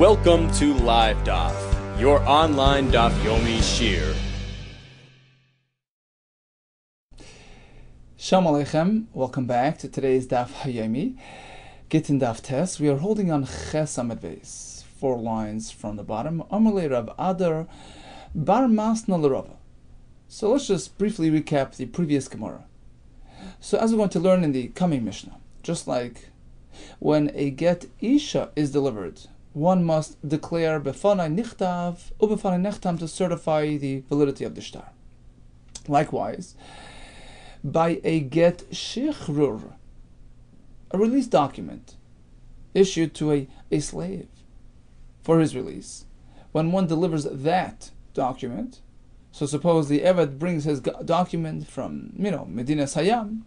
Welcome to Live Daf, your online Daf Yomi Shir. Shalom Aleichem, welcome back to today's Daf Hayomi, GITTEN Daf Test. We are holding on Ches Amud Beis, 4 lines from the bottom. Amalei Rav Adar Bar Masna L'Rava. So let's just briefly recap the previous Gemara. So as we're going to learn in the coming Mishnah, just like when a get Isha is delivered, one must declare Befanai Nichtav or Befanai Nechtam to certify the validity of the shtar. Likewise, by a get Shichrur, a release document issued to a slave for his release, when one delivers that document, so suppose the Eved brings his document from, Medina Sayyam,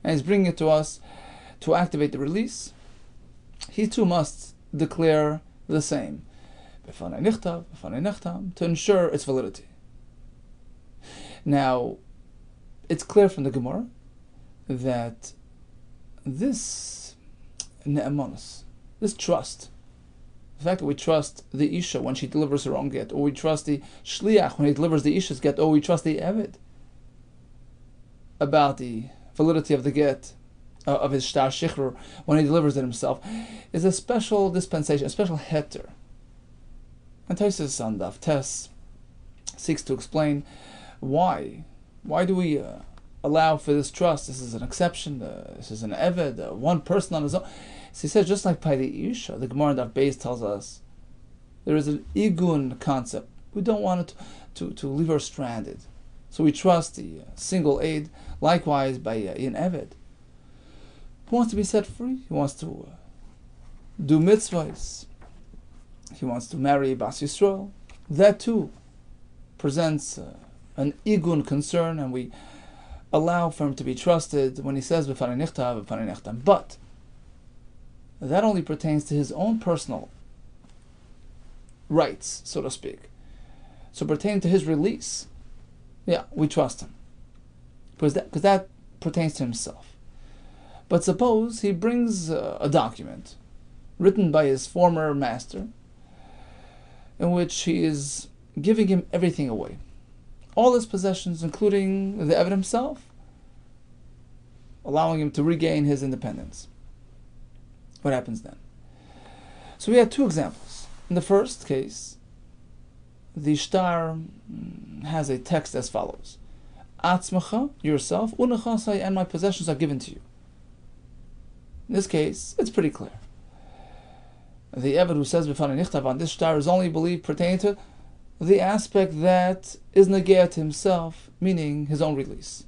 and he's bringing it to us to activate the release, he too must declare the same, Befanai Nichtav, Befanai Nechtam, to ensure its validity. Now, it's clear from the Gemara that this ne'emanus, this trust, the fact that we trust the Isha when she delivers her own get, or we trust the Shliach when he delivers the Isha's get, or we trust the Eved about the validity of the get, of his shtar shichrur when he delivers it himself, is a special dispensation, a special heter. And Taisus on Daf Tes seeks to explain why. Why do we allow for this trust? This is an exception. This is an Eved, one person on his own. So he says, just like by the Isha, the Gemara in Daf Beis tells us there is an igun concept. We don't want it to leave her stranded. So we trust the single aid. Likewise, by an Eved, who wants to be set free. He wants to do mitzvahs. He wants to marry Bas Yisrael. That too presents an igun concern, and we allow for him to be trusted when he says B'fanei Nichtav, B'fanei Nechtam. But that only pertains to his own personal rights, so to speak. So pertaining to his release, we trust him. Because that pertains to himself. But suppose he brings a document written by his former master in which he is giving him everything away. All his possessions, including the Eved himself, allowing him to regain his independence. What happens then? So we had 2 examples. In the first case, the shtar has a text as follows: Atzmacha, yourself, unachasai, and my possessions are given to you. In this case, it's pretty clear. The Eved who says B'fanei Nichtav on this shtar is only believed pertaining to the aspect that is negea to himself, meaning his own release.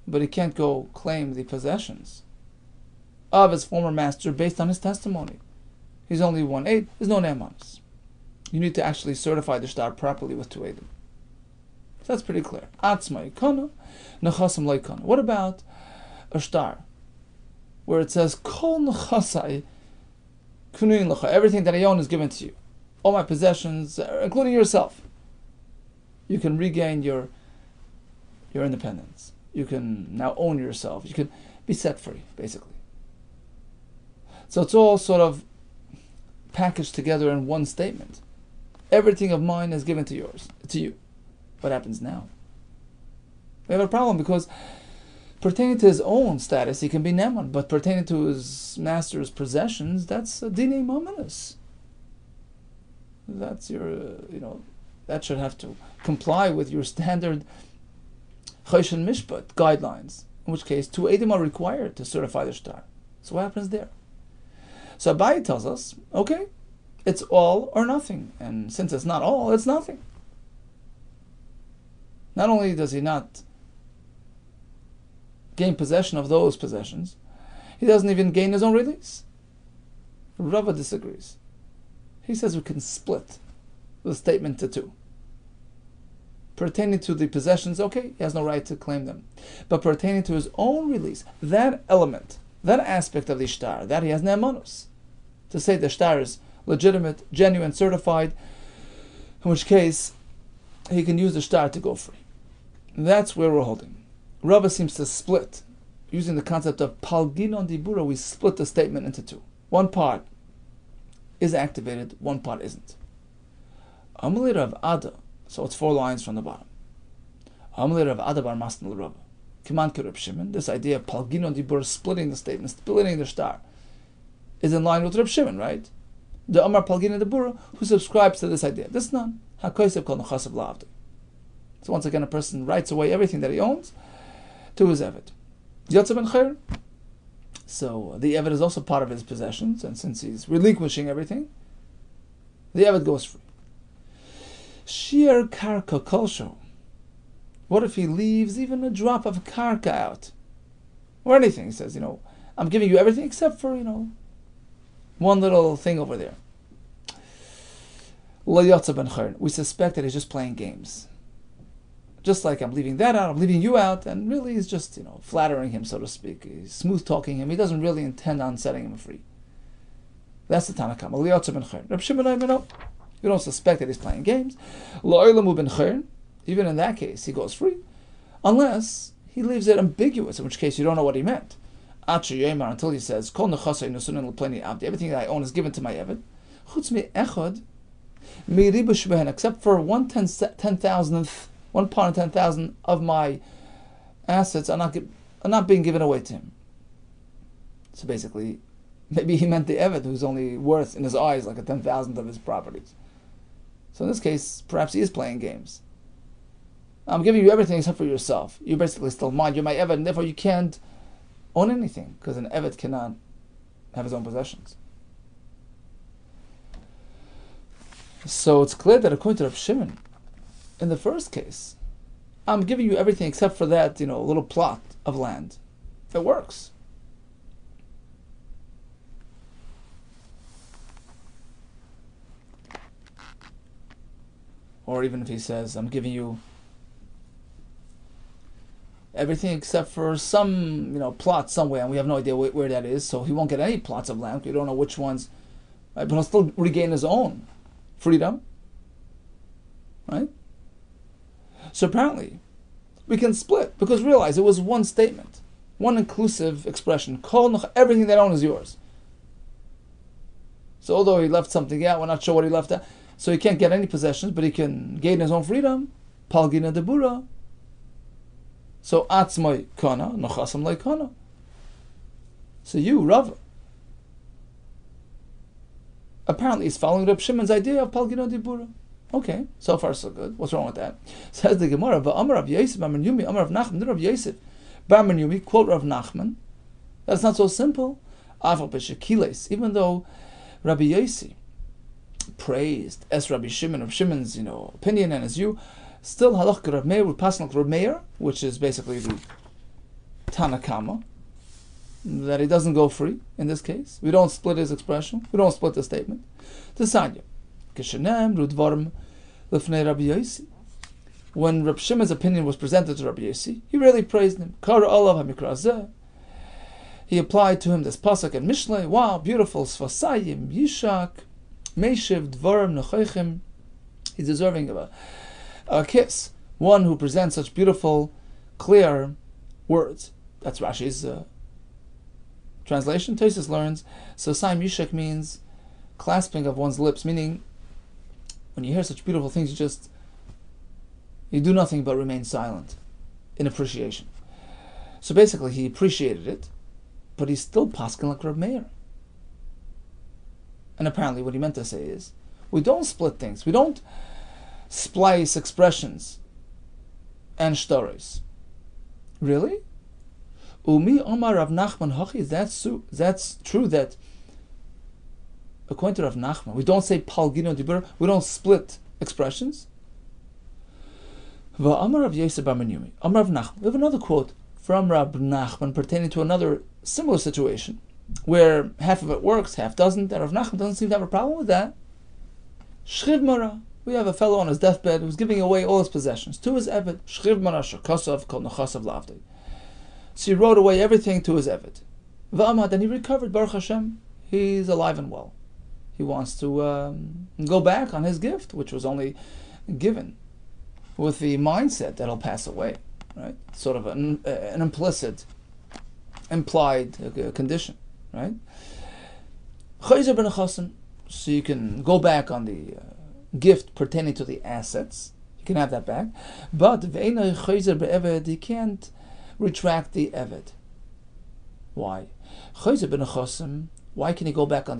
But he can't go claim the possessions of his former master based on his testimony. He's only 1/8, there's no ne'emanus. You need to actually certify the shtar properly with 2 edim. So that's pretty clear. Atzma ikana, nechasam loikana. What about a shtar where it says kol nechasai kunuin lecha, everything that I own is given to you, all my possessions, including yourself. You can regain your independence. You can now own yourself. You can be set free, basically. So it's all sort of packaged together in one statement. Everything of mine is given to you. What happens now? We have a problem because pertaining to his own status, he can be neman, but pertaining to his master's possessions, that's a dinei mamanus. That's your, that should have to comply with your standard choshen mishpat guidelines, in which case 2 edim are required to certify the shtar. So what happens there? So Abaye tells us, okay, it's all or nothing, and since it's not all, it's nothing. Not only does he not gain possession of those possessions, he doesn't even gain his own release. Rava disagrees. He says we can split the statement to 2. Pertaining to the possessions, okay, he has no right to claim them. But pertaining to his own release, that element, that aspect of the shtar, that he has ne'emanus, to say the shtar is legitimate, genuine, certified, in which case he can use the shtar to go free. That's where we're holding. Rava seems to split, using the concept of palginon dibura, we split the statement into 2. One part is activated, one part isn't. Amalei Rav Ada, so it's 4 lines from the bottom. Amalei Rav Ada bar Masna l'Rava. Kiman ke Reb Shimon, this idea of Palgino Dibur, splitting the statement, splitting the star, is in line with Reb Shimon, right? The Amar Palgino Dibur, who subscribes to this idea. This none. HaKosev kol nechasav la'avdei. So once again, a person writes away everything that he owns to his Eved. Yotze ben Chayr. So the Eved is also part of his possessions, and since he's relinquishing everything, the Eved goes free. Shir karka kolsho. What if he leaves even a drop of karka out? Or anything. He says, I'm giving you everything except for, one little thing over there. Lo yotze ben Chayr. We suspect that he's just playing games. Just like I'm leaving that out, I'm leaving you out, and really he's just, flattering him, so to speak. He's smooth-talking him. He doesn't really intend on setting him free. That's the Tanakh. Reb Shimon, you don't suspect that he's playing games. Even in that case, he goes free, unless he leaves it ambiguous, in which case you don't know what he meant. Until he says, everything that I own is given to my Eved, except for 1/10,000th, 1 part in 10,000 of my assets are not being given away to him. So basically, maybe he meant the Eved, who's only worth in his eyes like a 10,000th of his properties. So in this case, perhaps he is playing games. I'm giving you everything except for yourself. You're basically still mine. You're my Eved, and therefore you can't own anything, because an Eved cannot have his own possessions. So it's clear that according to Reb Shimon, in the first case, I'm giving you everything except for that, little plot of land. It works. Or even if he says, I'm giving you everything except for some, plot somewhere, and we have no idea where that is, so he won't get any plots of land. We don't know which ones, right? But he'll still regain his own freedom, right? So apparently, we can split, because realize it was one statement, one inclusive expression. Everything that I own is yours. So although he left something out, we're not sure what he left out. So he can't get any possessions, but he can gain his own freedom. Palgina debura. So atzmai kana, nochasam lei kana. So you, Rav, apparently he's following Reb Shimon's idea of Palgina debura. Okay, so far so good. What's wrong with that? Says the Gemara, Amar Rav Yosef, Bar Yumi, Amar Rav Nachman, Rav Yosef, Bar Yumi, quote Rav Nachman. That's not so simple. Even though Rabbi Yosef praised as Rabbi Shimon, Rav Shimon's opinion and his view, still halach Rav Meir with pasuk Rav Meir, which is basically the Tanakama, that he doesn't go free in this case. We don't split his expression. We don't split the statement. When Reb Shimon's opinion was presented to Rabbi Yossi, he really praised him. He applied to him this pasuk and Mishlei. Wow, beautiful. Sfasayim, Yishak, Meishiv, Dvarim, Nechaychim. He's deserving of a kiss. One who presents such beautiful, clear words. That's Rashi's translation. Tosfos learns, so Sayim Yishak means clasping of one's lips, meaning when you hear such beautiful things, you do nothing but remain silent in appreciation. So basically, he appreciated it, but he's still paskin like Reb Meir. And apparently, what he meant to say is, we don't split things. We don't splice expressions and stories. Really? Umi Omar Rav Nachman Hachi. That's true that according to Rav Nachman, we don't say Palgino Dibur, we don't split expressions. Amar Rav Yosef Bar Yumi, Amar Rav Nachman. We have another quote from Rav Nachman pertaining to another similar situation, where half of it works, half doesn't, and Rav Nachman doesn't seem to have a problem with that. Shchiv Mara. We have a fellow on his deathbed who's giving away all his possessions to his Eved. Shchiv Mara Shakasav Kol Nechasav Lavdei. So he wrote away everything to his Eved. V'amad, and he recovered, Baruch Hashem. He's alive and well. He wants to go back on his gift, which was only given with the mindset that he'll pass away, right? Sort of an implicit, implied condition, right? Chayzer ben Chasim, So you can go back on the gift pertaining to the assets. You can have that back. But you can't retract the eved. Why? Why can he go back on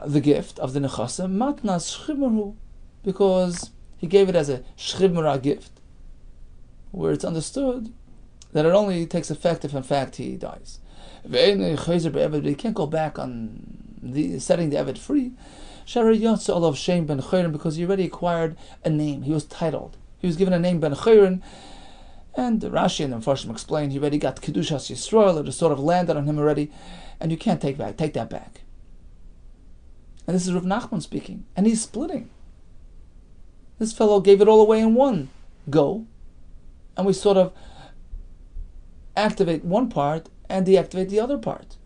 the gift of the nechasim? Matnas shchimru, because he gave it as a shchimra gift, where it's understood that it only takes effect if in fact he dies. But he can't go back on setting the eved free, because he already acquired a name. He was titled. He was given a name Ben Chayrin, and Rashi and the Mepharshim explained he already got Kedushas Yisrael. It has sort of landed on him already, and you can't take that back. And this is Rav Nachman speaking, and he's splitting. This fellow gave it all away in one go, and we sort of activate one part and deactivate the other part.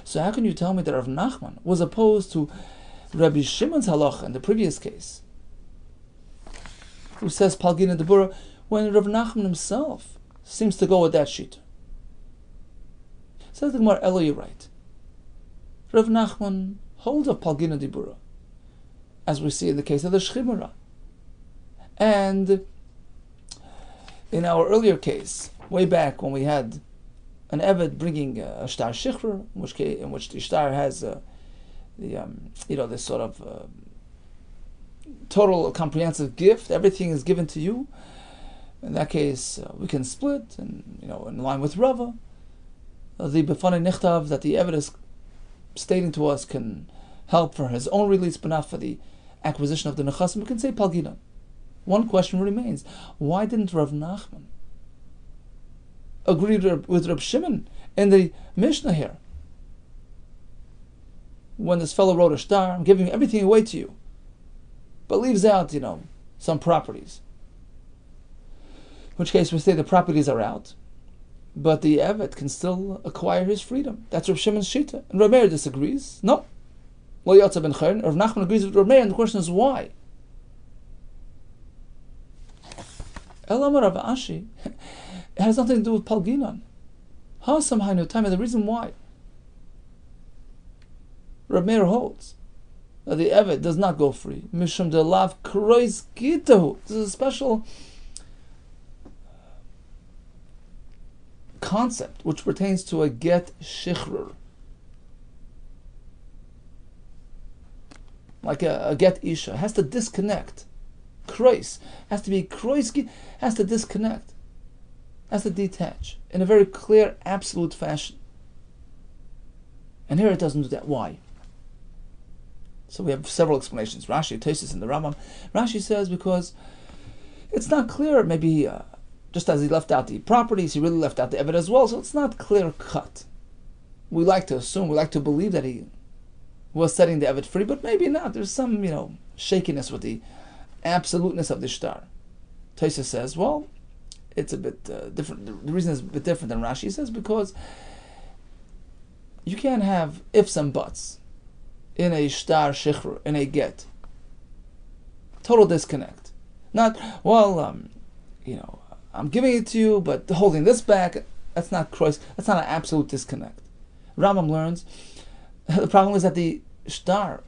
So how can you tell me that Rav Nachman was opposed to Rabbi Shimon's halacha in the previous case, who says Palgina Debura, when Rav Nachman himself seems to go with that sheet? Says the Gemara, Elo, you're right. Rav Nachman holds of Palgina Debura, as we see in the case of the Shchimura. And in our earlier case, way back when we had an Eved bringing a Shtar Shichra, in which the Shtar has this sort of total comprehensive gift, everything is given to you. In that case, we can split, and in line with Rava, the Befane Nichtav that the Eved is stating to us can help for his own release, but not for the acquisition of the Nechasim. We can say Palgina. One question remains: why didn't Rav Nachman agree with Reb Shimon in the Mishnah here? When this fellow wrote a shtar, I'm giving everything away to you, but leaves out, some properties. In which case we say the properties are out, but the Evet can still acquire his freedom. That's Reb Shimon's shita. And Reb Meir disagrees. No. Lo Yotza ben Chayrin. Rav Nachman agrees with Reb Meir, and the question is why? Elamar Rav Ashi. It has nothing to do with Palginan. The reason why Reb Meir holds that the Evet does not go free. Mishum de lav krois gitahu. This is a special concept which pertains to a get shichrur. Like a get isha. It has to disconnect. Krois. Has to be krois, has to disconnect. Has to detach in a very clear, absolute fashion. And here it doesn't do that. Why? So we have several explanations. Rashi, Tosfos, and the Rambam. Rashi says because it's not clear. Maybe just as he left out the properties, he really left out the Eved as well. So it's not clear cut. We like to assume, we like to believe that he was setting the Evet free, but maybe not. There's some, shakiness with the absoluteness of the shtar. Tosfos says, well, it's a bit different. The reason is a bit different than Rashi says, because you can't have ifs and buts in a shtar shichr, in a get. Total disconnect. Not, I'm giving it to you, but holding this back, that's not krois, that's not an absolute disconnect. Rambam learns, the problem is that the shtar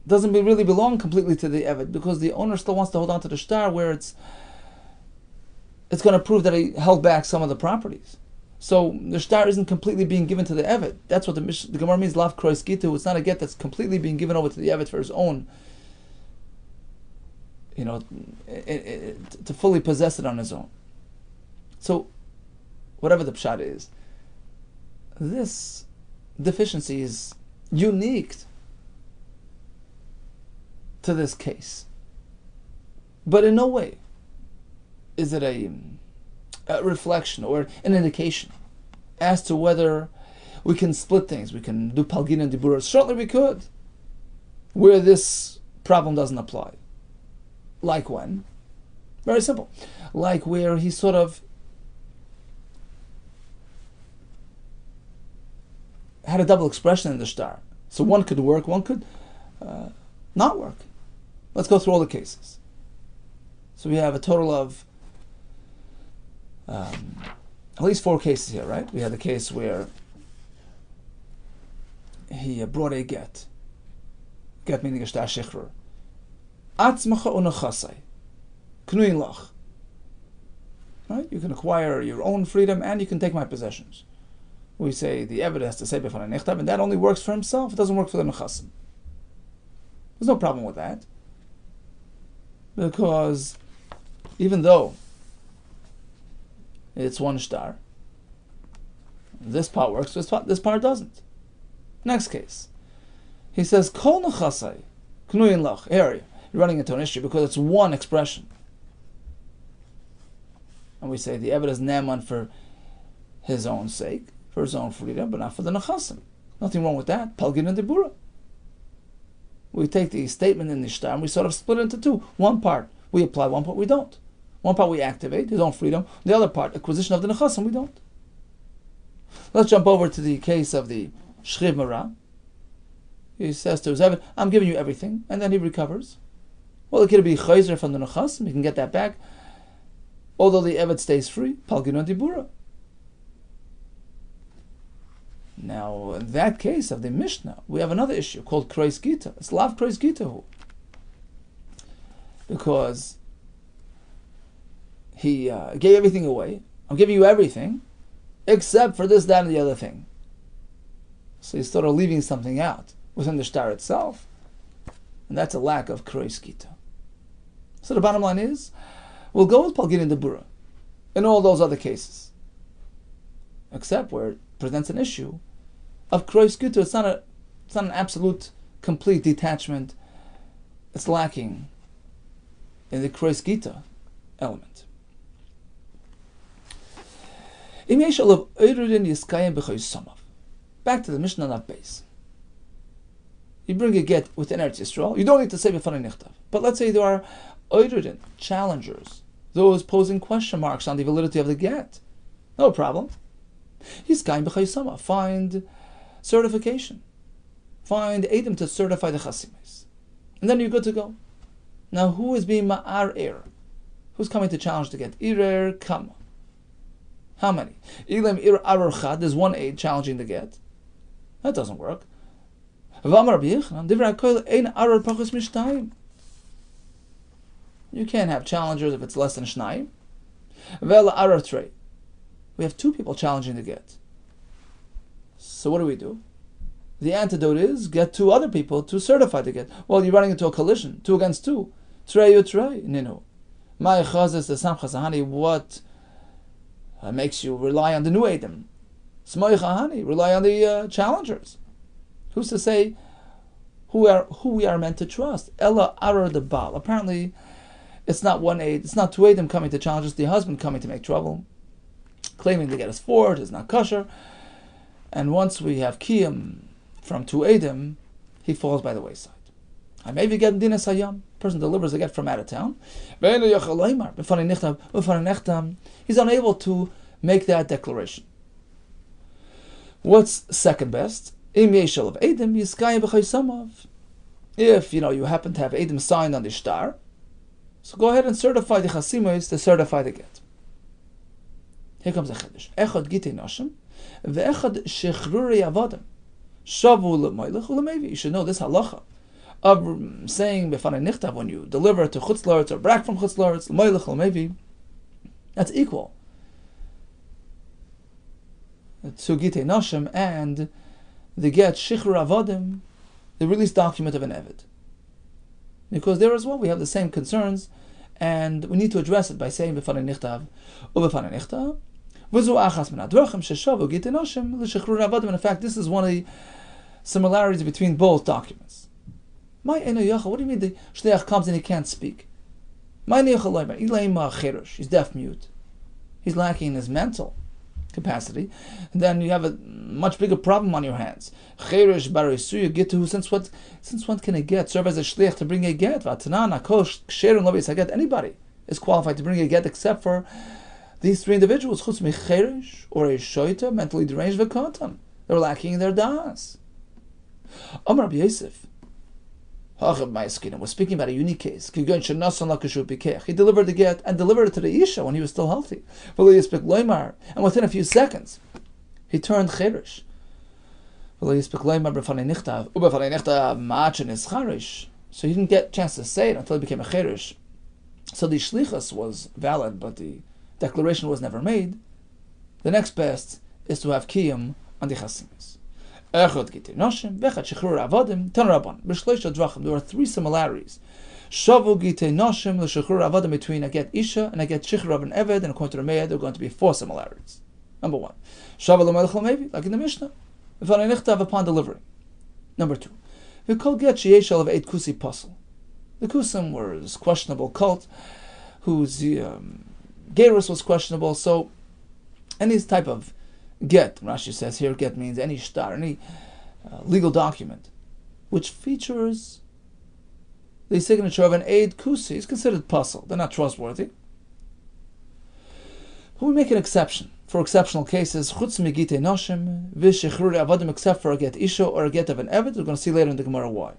doesn't really belong completely to the Evet, because the owner still wants to hold on to the shtar where it's going to prove that he held back some of the properties. So the shtar isn't completely being given to the Evet. That's what the Gemara means, lav krois gitu. It's not a get that's completely being given over to the Evet for his own, to fully possess it on his own. So, whatever the pshat is, this deficiency is unique to this case. But in no way is it a reflection or an indication as to whether we can split things. We can do Palgin and Dibura. Certainly we could, where this problem doesn't apply. Like when? Very simple. Like where he sort of had a double expression in the shtar. So one could work, one could not work. Let's go through all the cases. So we have a total of at least 4 cases here, right? We had the case where he brought a get. Get meaning a shtar shichrur. Atzmacha unachasai. Knuin lach. Right? You can acquire your own freedom and you can take my possessions. We say the Eved has to say b'fanei nichtav, and that only works for himself. It doesn't work for the nechasim. There's no problem with that. Because even though it's one shtar, this part works, this part doesn't. Next case. He says, Kol nechasai, knuin lach, area. You're running into an issue because it's one expression. And we say the Eved is neman for his own sake, for his own freedom, but not for the nechasim. Nothing wrong with that. Palgin and debura. We take the statement in the shtar and we sort of split it into two. One part we apply, one part we don't. One part we activate, his own freedom. The other part, acquisition of the nechasim, we don't. Let's jump over to the case of the shchiv mara. He says to his Eved, I'm giving you everything, and then he recovers. Well, it could be chayzer from the nechasim, he can get that back. Although the Eved stays free, palgin and debura. Now, in that case of the Mishnah, we have another issue called Kreis Gita. It's Lav Kreis Gita. Because he gave everything away. I'm giving you everything, except for this, that, and the other thing. So he's sort of leaving something out within the shtar itself. And that's a lack of Kreis Gita. So the bottom line is, we'll go with Palgin and Debura in all those other cases. Except where it presents an issue of Kreis Gita. It's not an absolute, complete detachment. It's lacking in the Kreis Gita element. Back to the Mishnah Lav base. You bring a get within Eretz Yisrael. You don't need to say b'fanei nichtav. But let's say there are oiridin, challengers, those posing question marks on the validity of the get. No problem. Find certification. Find Adam to certify the chasimis. And then you're good to go. Now who is being ma'ar? Who's coming to challenge the get? Irer kama. How many? Ilam ir aror chad, there's one aid challenging the get. That doesn't work. You can't have challengers if it's less than shnayim. We have two people challenging the get. So what do? The antidote is get two other people to certify the get. Well, you're running into a collision, 2 against 2. Trey. Nino. What makes you rely on the new Adam? Rely on the challengers. Who's to say who we are meant to trust? Ella arar the Baal. Apparently, it's not one aid, it's not 2 Adam coming to challenge, it's the husband coming to make trouble, claiming to get us forward, is not kosher. And once we have kiyum from 2 Adam, he falls by the wayside. I maybe get dinas hayam. Person delivers a get from out of town. He's unable to make that declaration. What's second best? If you happen to have Adam signed on the shtar, so go ahead and certify the chasimos to certify the get. Here comes a chiddush. Echad GITTEN ve'echad shechrurei avodim shavu le'moilech u'lemevi. You should know this halacha of saying b'fanei nichtav when you deliver to chutz la'aretz or back from chutz la'aretz le'moilech u'lemevi. That's equal to GITTEN and the get shichrur avodim, the release document of an Eved. Because there as well we have the same concerns, and we need to address it by saying b'fanei nichtav u'b'fanei nichtav. In fact, this is one of the similarities between both documents. What do you mean the shliach comes and he can't speak? He's deaf mute. He's lacking in his mental capacity. And then you have a much bigger problem on your hands. Since when can a get serve as a shliach to bring a get? Anybody is qualified to bring a get except for these 3 individuals, chutz mecherish or a shoita, mentally deranged v'katan. They're lacking in their das. Amar Rabbi Yosef, we're speaking about a unique case. He delivered the get and delivered it to the Isha when he was still healthy. And within a few seconds, he turned cherish. So he didn't get a chance to say it until he became a cherish. So the shlichus was valid, but the declaration was never made. The next best is to have kiyum on the chasimis. There are three similarities. Between a get isha and a get shichr of an eved, and according to the Meir, there are going to be four similarities. Number one, like in the Mishnah, upon delivery. Number two, we call get sheyeshal of 8 kusi puzzle. The kusim were this questionable cult whose gerus was questionable, so any type of get, Rashi says here, get means any shtar, any legal document, which features the signature of an Eid Kusi is considered puzzle. They're not trustworthy. But we make an exception for exceptional cases. Chutz megite noshim v'shechruri avadim, except for a get isha or a get of an eved. We're going to see later in the Gemara why.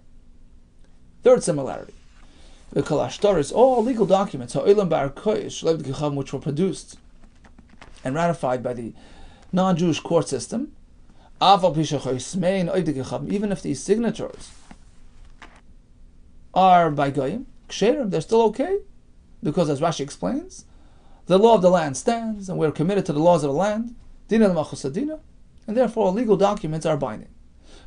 Third similarity: the kalashtar is all legal documents which were produced and ratified by the non-Jewish court system. Even if these signatures are by goyim, ksherim, they're still okay, because as Rashi explains, the law of the land stands, and we're committed to the laws of the land, dina l'machus adina, and therefore legal documents are binding.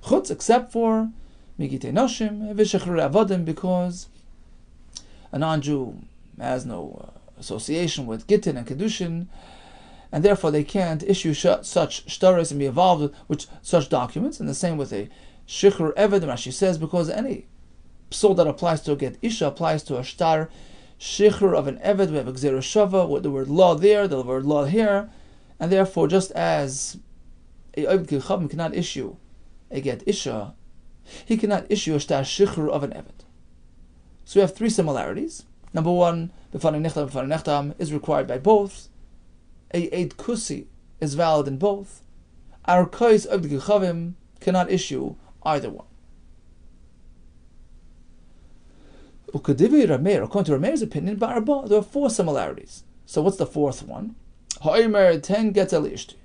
Chutz, except for migite noshim v'shechruri avodim, because a non-Jew has no association with GITTEN and kedushin, and therefore they can't issue such shtaris and be involved with such documents. And the same with a shichr eved, Rashi says, because any psul that applies to a get isha applies to a shtar shichr of an eved. We have a gzera shava with the word law there, the word law here, and therefore just as a oved kechavim cannot issue a get isha, he cannot issue a shtar shichr of an eved. So we have three similarities. Number one, b'fanei nechtam is required by both. A Eid Kusi is valid in both. Our Kais of the Gechavim cannot issue either one. Ukadivi Rameir, according to Rameir's opinion, Barabah, there are four similarities. So what's the fourth one? Ha'omer 10 get el ishti.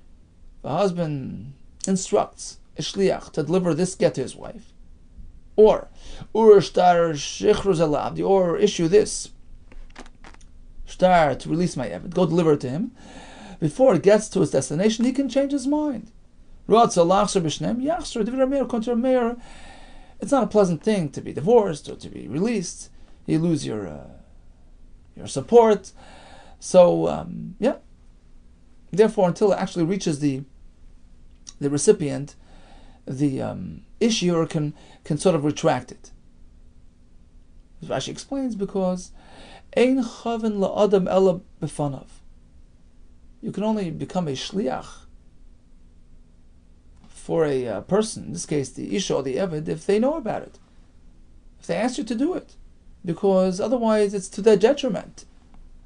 The husband instructs a shliach to deliver this get to his wife. Or shtar shichruz alabdi, or issue this shtar to release my eved. Go deliver it to him. Before it gets to its destination, he can change his mind. It's not a pleasant thing to be divorced or to be released. You lose your support. So, therefore, until it actually reaches the recipient, the issuer can sort of retract it. As Rashi explains, because ein chaven la'adam ela b'fanav. You can only become a shliach for a person, in this case the isha or the eved, if they know about it, if they ask you to do it, because otherwise it's to their detriment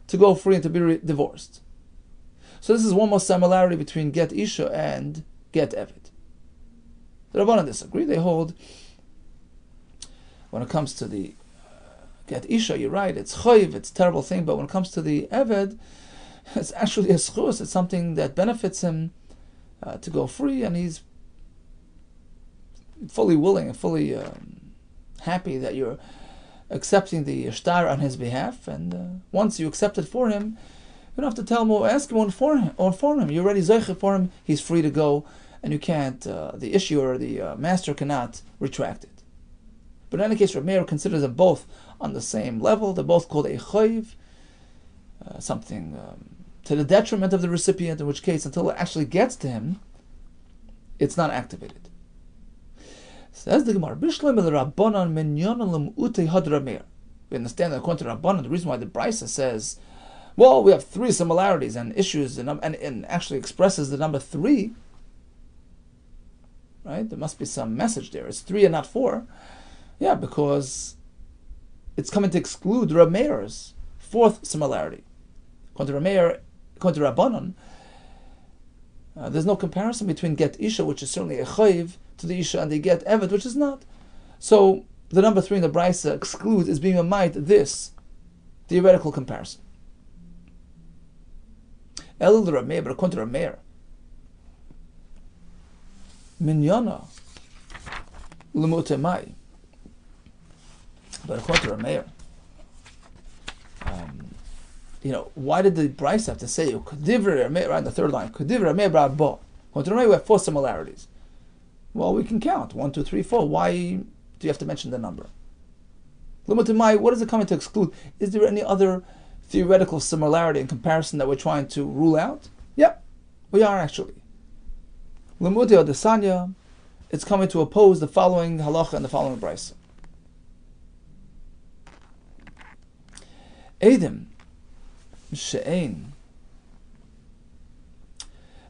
to go free and to be divorced. So this is one more similarity between get isha and get eved. The Rabbanan disagree. They hold when it comes to the get isha, you're right, it's choiv, it's a terrible thing, but when it comes to the eved, it's actually a schus. It's something that benefits him to go free, and he's fully willing and fully happy that you're accepting the shtar on his behalf. And once you accept it for him, you don't have to tell him or ask him or inform him. You're already zeicher for him. He's free to go, and you can't. The issuer, the master, cannot retract it. But in any case, Rabbi Meir considers them both on the same level. They're both called a choiv, something to the detriment of the recipient, in which case, until it actually gets to him, it's not activated. Says the Gemara, we understand that according to Rabbanan, the reason why the Brisa says, well, we have three similarities and issues, and actually expresses the number 3, right? There must be some message there. It's 3 and not 4. Yeah, because it's coming to exclude Rabbi Meir's fourth similarity. According to Rabbanan, there's no comparison between get isha, which is certainly a chayiv, to the isha, and the get eved, which is not. So the number 3 in the Brisa excludes is being a might this theoretical comparison. El Rabbi Meir, but according to Rabbi Meir, minyana Lemute mai. But according to Rameir, why did the Bryce have to say Kedivrei Rameir right in the third line? Kedivrei Rameir bar bo. According to Rameir, we have 4 similarities. Well, we can count 1, 2, 3, 4. Why do you have to mention the number? Lemute mai. What is it coming to exclude? Is there any other theoretical similarity in comparison that we're trying to rule out? Yeah, we are actually. Lemute Odesanya. It's coming to oppose the following halacha and the following brisa. Edim she'ein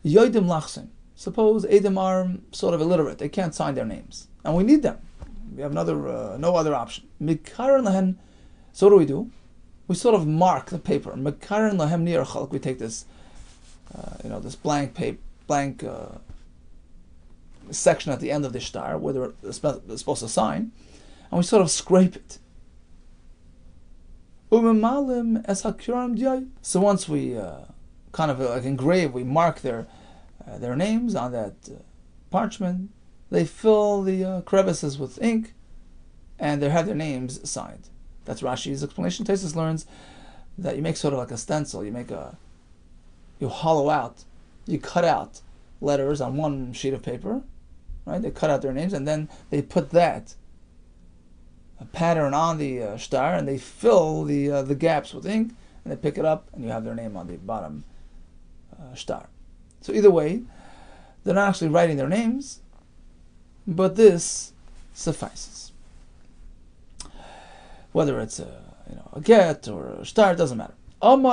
yoidim lachsim. Suppose Edim are sort of illiterate; they can't sign their names, and we need them. We have no other option. Mikaran lahen. So what do? We sort of mark the paper. Mikaran lahem nir chalk. We take this, this blank section at the end of the shtar where they're supposed to sign, and we sort of scrape it. So once we kind of like engrave, we mark their names on that parchment, they fill the crevices with ink, and they have their names signed. That's Rashi's explanation. Tosfos learns that you make sort of like a stencil. You hollow out, you cut out letters on one sheet of paper, right? They cut out their names, and then they put that pattern on the shtar, and they fill the gaps with ink, and they pick it up, and you have their name on the bottom shtar. So either way, they're not actually writing their names, but this suffices. Whether it's a get or a shtar, it doesn't matter. When do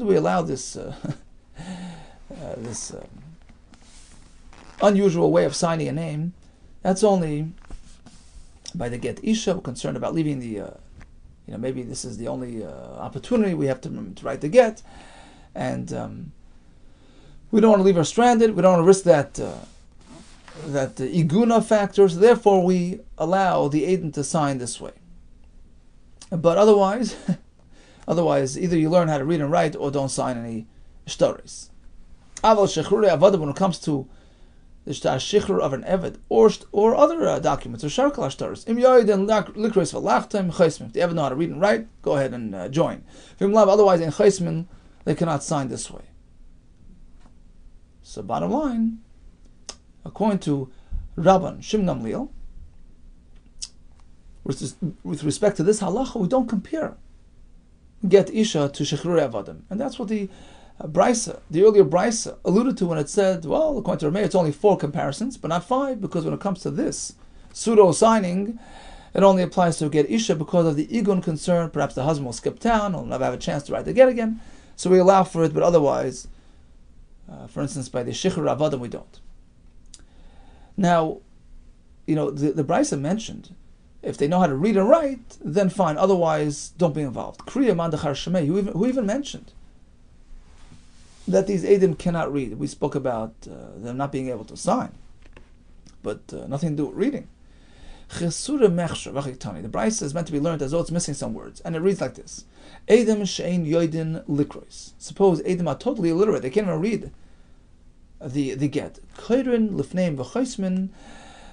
we allow this this unusual way of signing a name? That's only by the get isha. We're concerned about leaving the, maybe this is the only opportunity we have to write the get, and we don't want to leave her stranded. We don't want to risk that iguna factor. So therefore, we allow the Aiden to sign this way. But otherwise, either you learn how to read and write or don't sign any shtaris. Aval shechrurei avodah, when it comes to the shichrur of an eved or other documents or sharkal shtaris. Im yoyden likros v'lachtem chaismin. If they ever know how to read and write, go ahead and join. Otherwise, in chaismin, they cannot sign this way. So, bottom line, according to Rabban Shimon Gamliel, with respect to this halacha, we don't compare get isha to shechrurei avodim, and that's what the brisa, the earlier brisa, alluded to when it said, well, according to Rameir, it's only 4 comparisons, but not 5, because when it comes to this pseudo signing, it only applies to get isha because of the igun concern. Perhaps the husband will skip town, or never have a chance to write the get again, so we allow for it. But otherwise, for instance, by the shechrurei avodim, we don't. Now, the brisa mentioned, if they know how to read and write, then fine. Otherwise, don't be involved. Kriya mandachar shemei, who even mentioned that these Eidim cannot read. We spoke about them not being able to sign, but nothing to do with reading. The Brisa is meant to be learned as though it's missing some words, and it reads like this: Eidim she'ein yoidin likros. Suppose Eidim are totally illiterate; they can't even read the get. Koirin lifneim v'chaismin.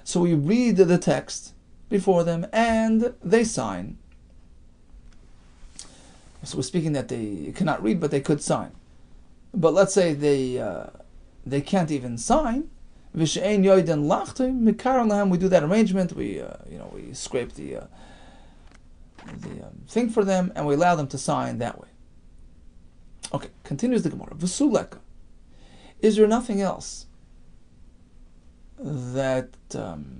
So we read the text before them, and they sign. So we're speaking that they cannot read, but they could sign. But let's say they can't even sign. We do that arrangement. We scrape the thing for them, and we allow them to sign that way. Okay, continues the Gemara. V'suleka. Is there nothing else that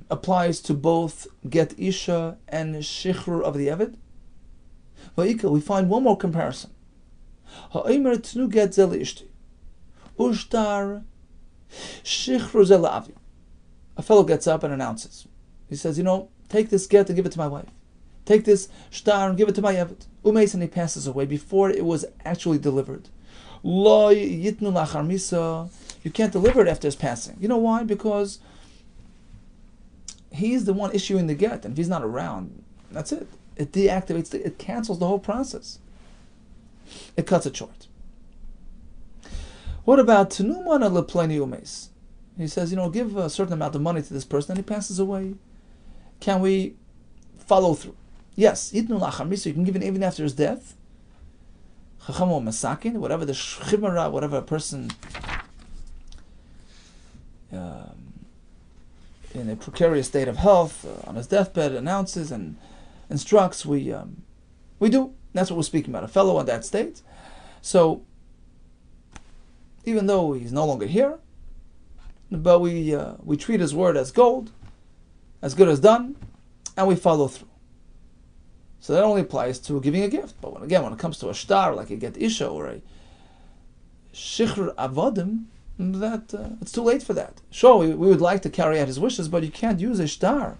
applies to both get isha and shichrur of the eved? We find one more comparison. Ha'omer tnu get zel ishti, ushtar shichrur zel avi. A fellow gets up and announces. He says, take this get and give it to my wife. Take this shtar and give it to my eved. Umeis, and he passes away before it was actually delivered. Lo yitnu lachar misa. You can't deliver it after his passing. You know why? Because he's the one issuing the get, and if he's not around, that's it. It deactivates, it cancels the whole process. It cuts it short. What about tenumana lepleni umes? He says, give a certain amount of money to this person, and he passes away. Can we follow through? Yes, yitnu lachar misa, you can give it even after his death. Chachamo masakin, whatever the shchimara, whatever a person in a precarious state of health on his deathbed announces and instructs, we do. That's what we're speaking about, a fellow in that state. So, even though he's no longer here, but we treat his word as gold, as good as done, and we follow through. So that only applies to giving a gift. But when it comes to a shtar, like a get isha or a shichr avodim, that it's too late for that. Sure, we would like to carry out his wishes, but you can't use a shtar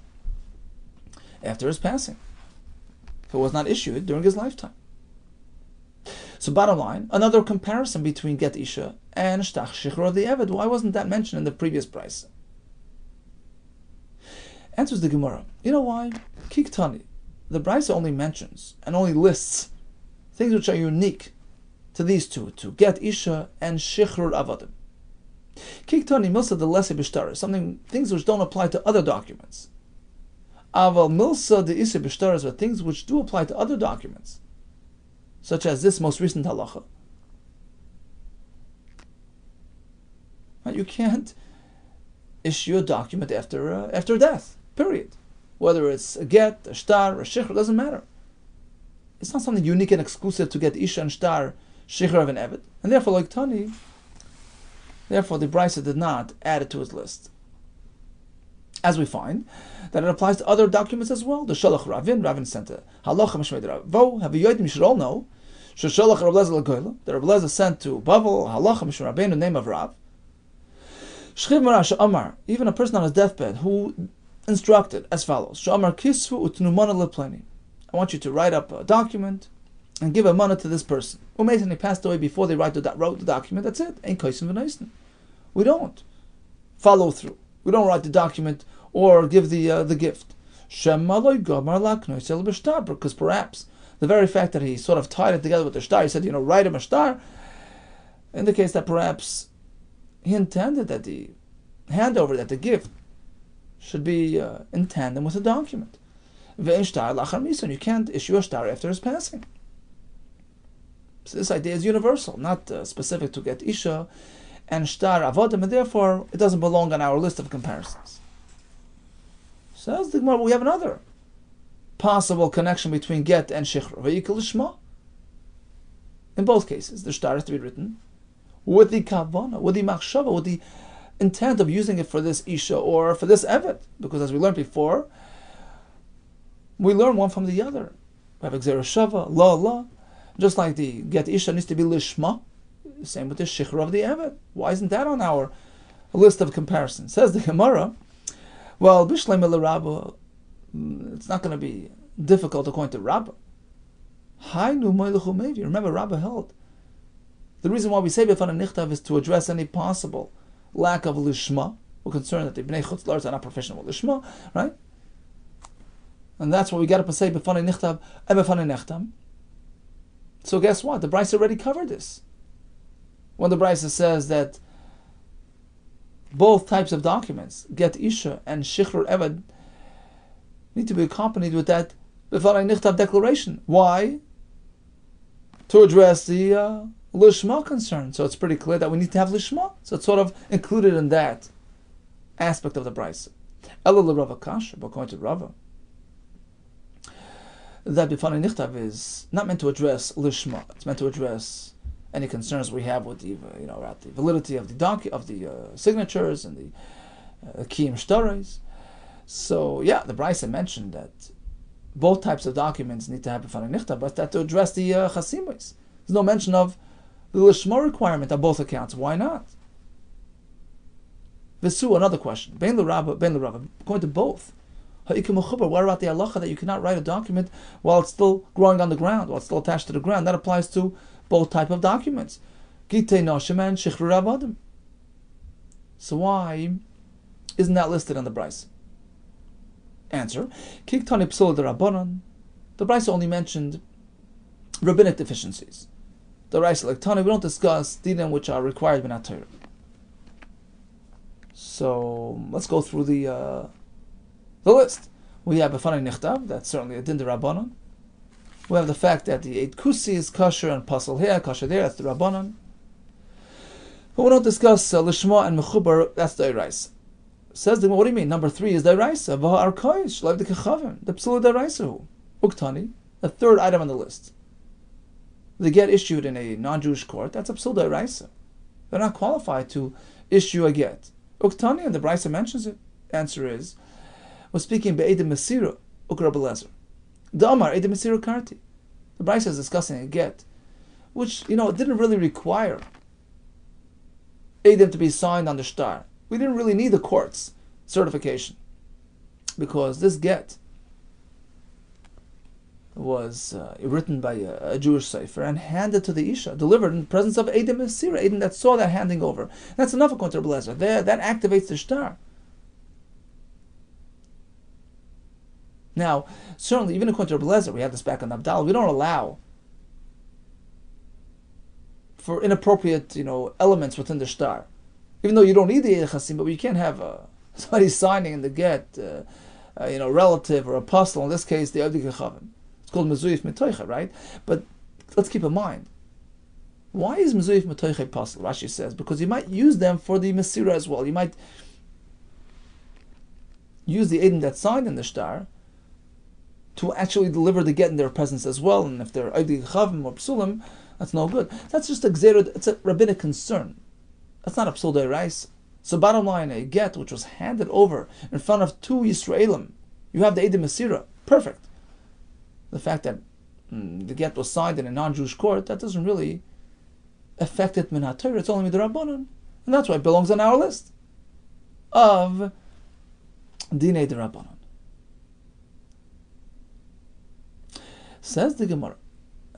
after his passing if it was not issued during his lifetime. So bottom line, another comparison between get isha and shtach shichr of the eved. Why wasn't that mentioned in the previous price? Answers the Gemara. You know why? Kiktani. The Brisa only mentions and only lists things which are unique to these two, to get isha and shichrur avadim. Kiktani milsa de lesse b'shtaris, things which don't apply to other documents. Aval milsa de isa b'shtaris are things which do apply to other documents, such as this most recent halacha. You can't issue a document after death. Period. Whether it's a get, a shtar, a shichr, doesn't matter. It's not something unique and exclusive to get isha and shtar, shichr of an eved. And therefore, like Tani, the Brisa did not add it to his list. As we find that it applies to other documents as well. The Shalach Ravin sent a halacha mishmeid Ravo. Have you should all know. Shalach Rabbi Yehuda that Rabbi Yehuda sent to Bavel halacha mishmeid Rabbeinu, the name of Rav. Shchiv Marash Amar, even a person on his deathbed who instructed as follows: Sh'amar kisvu utnumana lepleni. I want you to write up a document and give a money to this person. Umaytin, he passed away before they wrote the document. That's it. Ain't kosim v'noisen. We don't follow through. We don't write the document or give the gift. Because perhaps the very fact that he sort of tied it together with the shtar, he said, write him a shtar, indicates that perhaps he intended that the handover, that the gift, should be in tandem with the document. You can't issue a shtar after his passing. So this idea is universal, not specific to get isha and shtar avodim, and therefore it doesn't belong on our list of comparisons. Says the Gemara, we have another possible connection between get and shichr. Ve'ikol shma. In both cases, the shtar has to be written with the kavana, with the machshava, with the intent of using it for this isha or for this eved, because as we learned before, we learn one from the other. We have exer shava, la, just like the get isha needs to be lishma, same with the shichr of the eved. Why isn't that on our list of comparisons? Says the Gemara, well, bishleim el Rabba, it's not going to be difficult according to Rabba. Remember, Rabba held the reason why we say b'fana nichtav is to address any possible lack of lishma. We're concerned that the bnei chutz la'aretz are not professional with lishma, right? And that's why we got to say b'fana nichtav and b'fana nechtam. So guess what? The Brisa already covered this. When the Brisa says that both types of documents, get isha and shichr eved, need to be accompanied with that b'fana nichtav declaration. Why? To address the lishma concern. So it's pretty clear that we need to have lishma. So it's sort of included in that aspect of the Brisa. Ela l'Rava kasha, but according to Rava, that b'fanei nichtav is not meant to address lishma. It's meant to address any concerns we have with the about the validity of the signatures and the kiyum shtaros. So yeah, the Brisa mentioned that both types of documents need to have b'fanei nichtav, but that to address the chasimos. There's no mention of the lishma requirement on both accounts. Why not? Visu, another question. Ben l'Rabba, according to both. What about the halacha that you cannot write a document while it's still growing on the ground, while it's still attached to the ground? That applies to both type of documents. GITTEN and shichrur avadim. So why isn't that listed on the Brisa? Answer: Kiktani psula d'Rabbanan. The Brisa only mentioned rabbinic deficiencies. The Brisa like Tani, we don't discuss dinim which are required by Torah. So let's go through the list. We have a funny nichtav, that's certainly a din d'Rabbanan. We have the fact that the 8 kusi is kosher and pasal here, kosher there, that's the Rabbanan. But we don't discuss lishma and mechubar, that's the Eiraisa. Says the, what do you mean? Number 3 is the Eiraisa. Vaha arkoish, like the kechavim, the psula the Eiraisa. Uktani, the third item on the list. They get issued in a non-Jewish court, that's a psula the Eiraisa. They're not qualified to issue a get. Uktani, and the Braisa mentions it. Answer is, we're speaking be'edim mesira, Rabbi Lezer. The Amar, edim mesira karti. The Braisa is discussing a get, which, it didn't really require edim to be signed on the shtar. We didn't really need the court's certification, because this get was written by a Jewish sefer and handed to the Isha, delivered in the presence of edim mesira, edim that saw that handing over. That's enough according to Rabbi Lezer. That activates the shtar. Now, certainly, even according to Rabbi Lezer, we have this back on Abdallah, we don't allow for inappropriate, elements within the shtar. Even though you don't need the Eid Chasim, but you can't have somebody signing in the get, relative or apostle, in this case, the Avdi Kechavim. It's called Mezuyif Metoicha, right? But let's keep in mind, why is Mezuyif Metoicha apostle? Rashi says, because you might use them for the Mesira as well. You might use the Eidim that signed in the shtar to actually deliver the get in their presence as well, and if they're Avdi Kechavim or Psulim, that's no good. That's just it's a rabbinic concern. That's not a psul d'oraisa. So bottom line, a get which was handed over in front of 2 Yisraelim, you have the Eidim Mesira, perfect. The fact that the get was signed in a non-Jewish court, that doesn't really affect it min haTorah, it's only midrabanan. And that's why it belongs on our list of Dinei d'Rabbanan. Says the Gemara,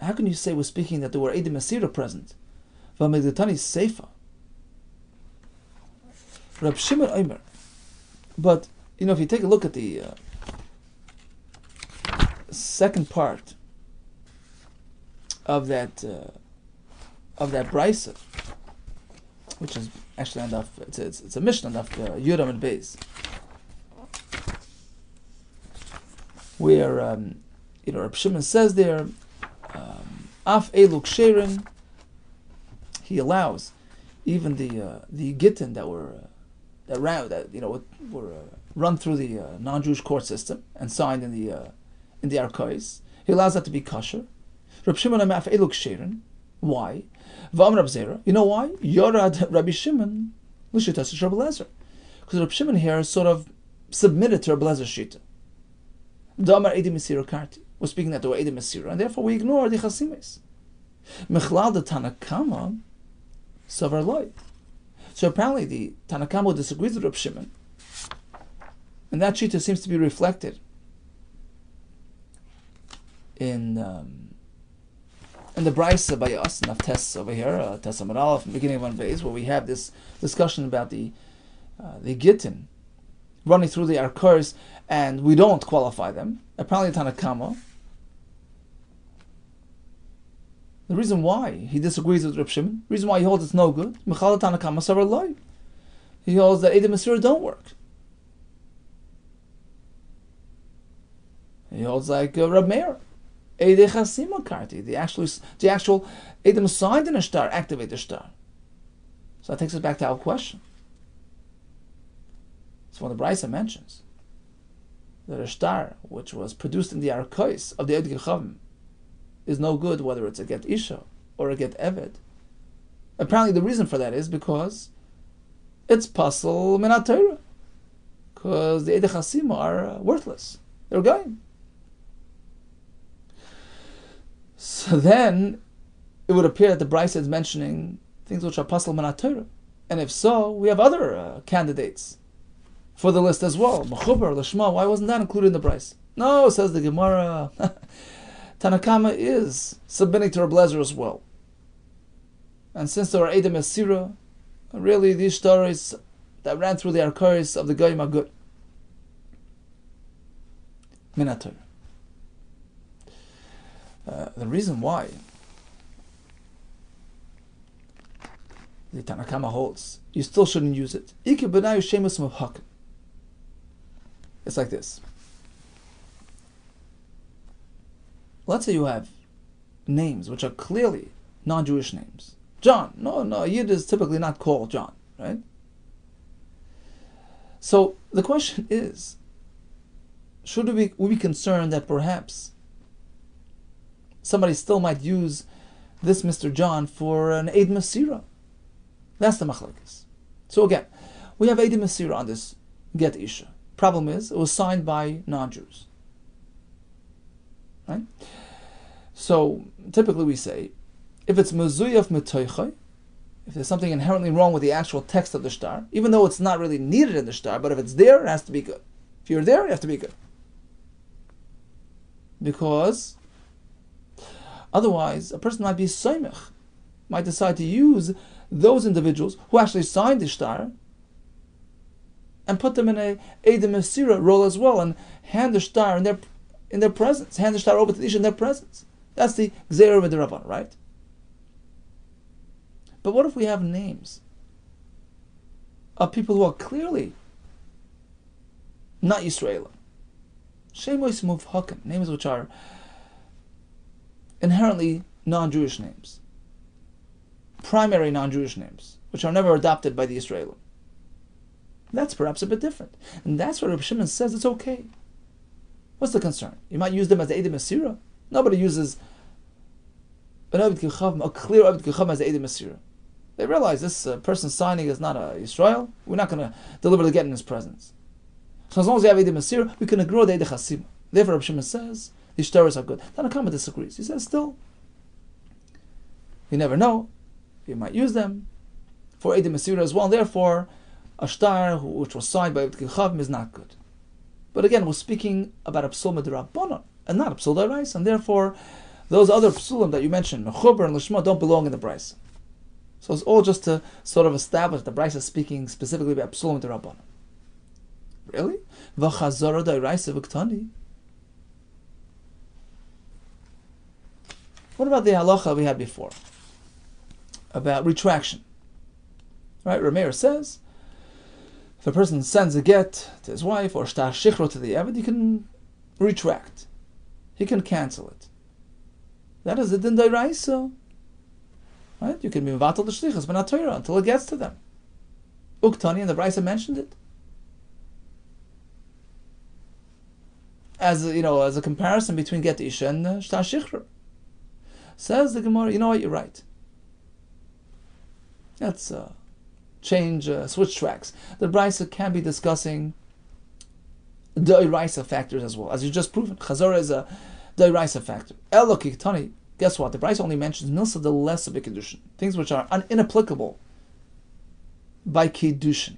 how can you say we're speaking that there were Eidim Mesira present? V'amegdatani seifa. Rab Shimon Omer. But, if you take a look at the second part of that Braisa, which is actually enough, it's a mission enough Yudam and Beis, where Rab Shimon says there, Af Eluk Sherin, he allows even the GITTEN that were run through the non-Jewish court system and signed in the Arkais. He allows that to be kosher. Rab Shimon Af Eluk Sherin. Why? V'am Rab Zera. You know why? Yorad Rabbi Shimon l'shitas Rabbi Lezer. Because Rab Shimon here sort of submitted to Rabbi Lezer's shita. Damar Eidim Mesira Karti. We're speaking that there were Eidim Mesira, and therefore we ignore the Chasimis. Mechlal the Tanakama Savar Loi. So apparently the Tanakama disagrees with Rab Shimon, and that shita seems to be reflected in the Braisa by us, and Tes over here, Tes Amar Aleph, from the beginning of one phase, where we have this discussion about the Gittin running through the Arkars, and we don't qualify them. Apparently Tanakama, the reason why he disagrees with Reb Shimon, the reason why he holds it's no good, Mechal Tanakama Savar Loi. He holds that Eidim Mesira don't work. He holds like Rab Meir. Eidei Chasima Karti, the actual Eidim signed in a shtar, activate the shtar. So that takes us back to our question. It's when the Braisa mentions that a shtar which was produced in the Arkais of the Eid Gechavim is no good, whether it's a get Isha or a get Eved. Apparently the reason for that is because it's Pasal min haTorah, because the Eid Chasim are worthless. They're going. So then it would appear that the Braisa is mentioning things which are Pasal min haTorah. And if so, we have other candidates for the list as well. Mechubar, Lishma, why wasn't that included in the Braisa? No, says the Gemara, Tanakama is submitting to Reb Lezer as well. And since there are Eidim Mesira, really these stories that ran through the Arkais of the Goyim are good. Min haTorah. The reason why the Tanakama holds, you still shouldn't use it. It's like this. Let's say you have names which are clearly non-Jewish names. John. No, Yid is typically not called John, right? So the question is, should we be concerned that perhaps somebody still might use this Mr. John for an Eid Masira? That's the machlokes. So again, we have Eid Masira on this Get Isha. Problem is, it was signed by non-Jews. Right? So typically we say, if it's mezuyaf metoichay, if there's something inherently wrong with the actual text of the shtar, even though it's not really needed in the shtar, but if it's there, it has to be good. If you're there, it has to be good. Because otherwise, a person might be soymech, might decide to use those individuals who actually signed the shtar and put them in a Eid Masira role as well, and hand the shtar in their presence, hand the shtar over to the Isha in their presence. That's the Gzeira V'Derabban, right? But what if we have names of people who are clearly not Yisraelim? Shemois Muvhakim, names which are inherently non-Jewish names, primary non-Jewish names, which are never adopted by the Yisraelim. That's perhaps a bit different. And that's where Reb Shimon says it's okay. What's the concern? You might use them as the Eid Masira. Nobody uses an Ovid Kichav, a clear Ovid Kichav as the Eid Masira. They realize this person signing is not a Yisrael. We're not going to deliberately get in his presence. So as long as we have Eid Masira, we can ignore the Eid Chasim. Therefore, Reb Shimon says the shtaros are good. Tanakama disagrees. He says still, you never know. You might use them for Eid Masira as well. And therefore, a shtar which was signed by Ovid Kichav is not good. But again, we're speaking about a psul midrabanan and not a psul d'oraisa, and therefore, those other psulim that you mentioned, mechuber and lishma, don't belong in the brisa. So it's all just to sort of establish the brisa is speaking specifically about psulim midrabanan. Really? V'chazara d'oraisa v'ktani. What about the halacha we had before about retraction? Right? Rameir says, if a person sends a get to his wife or shtar shichro to the Eved, he can retract. He can cancel it. That is a din d'oraisa. Right? You can be mevatel the shlichus but not Torah until it gets to them. Uktani, and the Brisa mentioned it. As a comparison between get isha and shtar shichro. Says the Gemara, you know what, you're right. Let's switch tracks. The Brisa can be discussing d'oraisa factors as well, as you just proven. Chazorah is a d'oraisa factor. Elokik Tani, guess what? The Brisa only mentions milsa the less of a kiddushin, things which are inapplicable by kiddushin,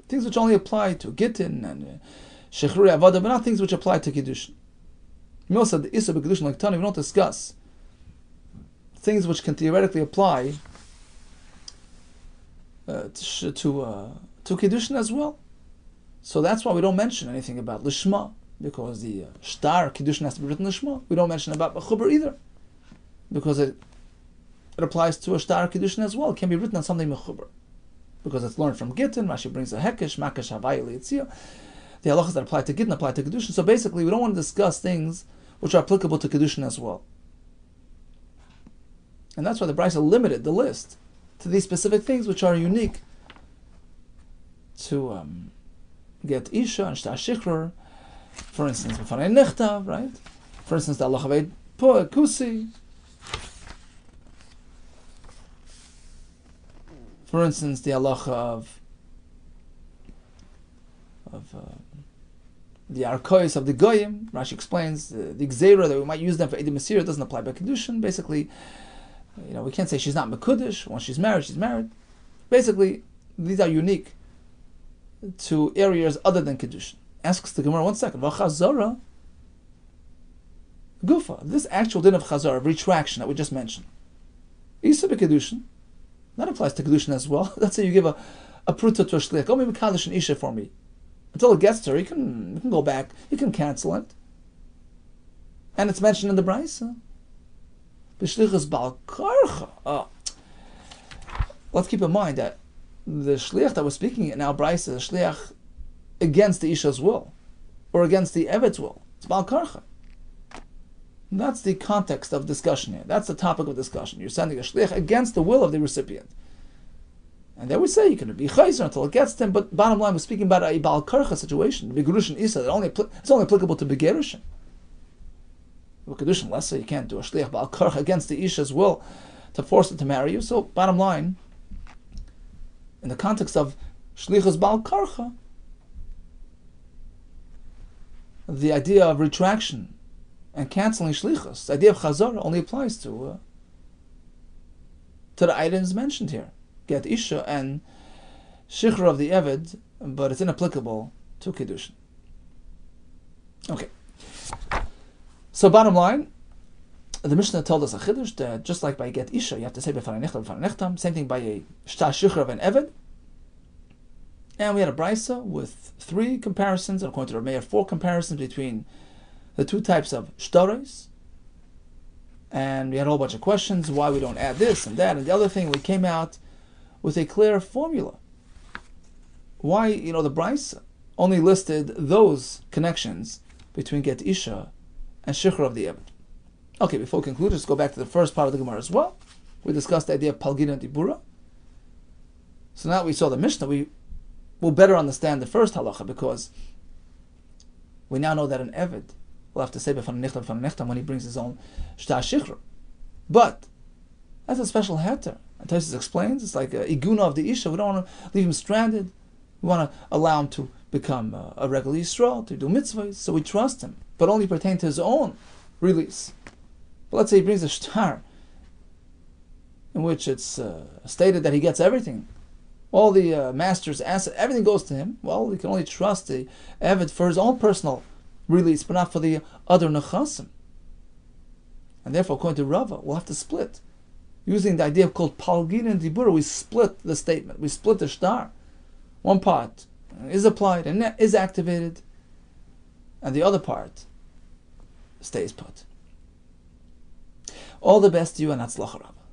things which only apply to gittin and shechrui avodah, but not things which apply to kiddushin. Milsa the isa b'kiddushin like Tani, we don't discuss things which can theoretically apply to kiddushin as well. So that's why we don't mention anything about lishma, because the shtar kiddushin has to be written lishma. We don't mention about mechuber either, because it applies to a shtar kiddushin as well. It can be written on something mechuber, because it's learned from gittin. Rashi brings a hekesh, makash havai liyitzia. The halachas that apply to gittin apply to kiddushin. So basically, we don't want to discuss things which are applicable to kiddushin as well. And that's why the Brisa limited the list to these specific things which are unique to get Isha and Shtar Shichrur. For instance, B'fanei Nechtav, right? For instance, the Allah Haved Kusi. For instance, the halacha of the Arkois of the Goyim. Rashi explains the Gzeira that we might use them for Eid Masir doesn't apply by Kedushin. Basically, we can't say she's not Mekudesh. Once she's married, she's married. Basically, these are unique to areas other than Kedushin. Asks the Gemara, 1 second. V'chazara Gufa. This actual din of Chazara, of retraction that we just mentioned. Isa b'Kedushin. That applies to Kedushin as well. Let's say you give a pruta to a shliach. Go maybe Kaddish and Isha for me. Until it gets to her, you can go back. You can cancel it. And it's mentioned in the Brisa. the shlichus bal karcha. Let's keep in mind that the shliach that we're speaking in now, Bryce, is a shliach against the isha's will, or against the eved's will. It's bal karcha. That's the context of discussion here. That's the topic of discussion. You're sending a shliach against the will of the recipient. And then we say you can be chayzer until it gets to him, but bottom line, we're speaking about a bal karcha situation, the begurushin isa, that it's only applicable to begerushin. Kedushin, let's say you can't do a shliach bal karcha against the isha's will to force it to marry you. So bottom line, in the context of shlichus bal karcha, the idea of retraction and canceling shlichus, the idea of chazara, only applies to the items mentioned here, get isha and shichra of the eved, but it's inapplicable to kedushin. Okay. So bottom line, the Mishnah told us a chiddush that just like by get isha, you have to say b'fanei nechtam, same thing by a shtar shichra of an eved. And we had a brisa with 3 comparisons, and according to Rabbi Meir, 4 comparisons between the 2 types of shtaros. And we had a whole bunch of questions, why we don't add this and that and the other thing. We came out with a clear formula. Why, the brisa only listed those connections between get isha and shichra of the eved. Okay, before we conclude, let's go back to the first part of the Gemara as well. We discussed the idea of palgina and dibura. So now we saw the Mishnah, we will better understand the first halacha, because we now know that an eved will have to say b'fanei nechtam when he brings his own shtar shichra. But that's a special heter. And Tosfos explains, it's like a iguna of the isha. We don't want to leave him stranded. We want to allow him to become a regular Yisrael, to do mitzvahs, so we trust him, but only pertain to his own release. But let's say he brings a shtar in which it's stated that he gets everything. All the master's asset, everything goes to him. Well, he can only trust the eved for his own personal release, but not for the other nechasim. And therefore, according to Rava, we'll have to split. Using the idea called palgin and dibura, we split the statement. We split the shtar. One part is applied and is activated, and the other part stays put. All the best to you, and Hatzlacha Rabbah.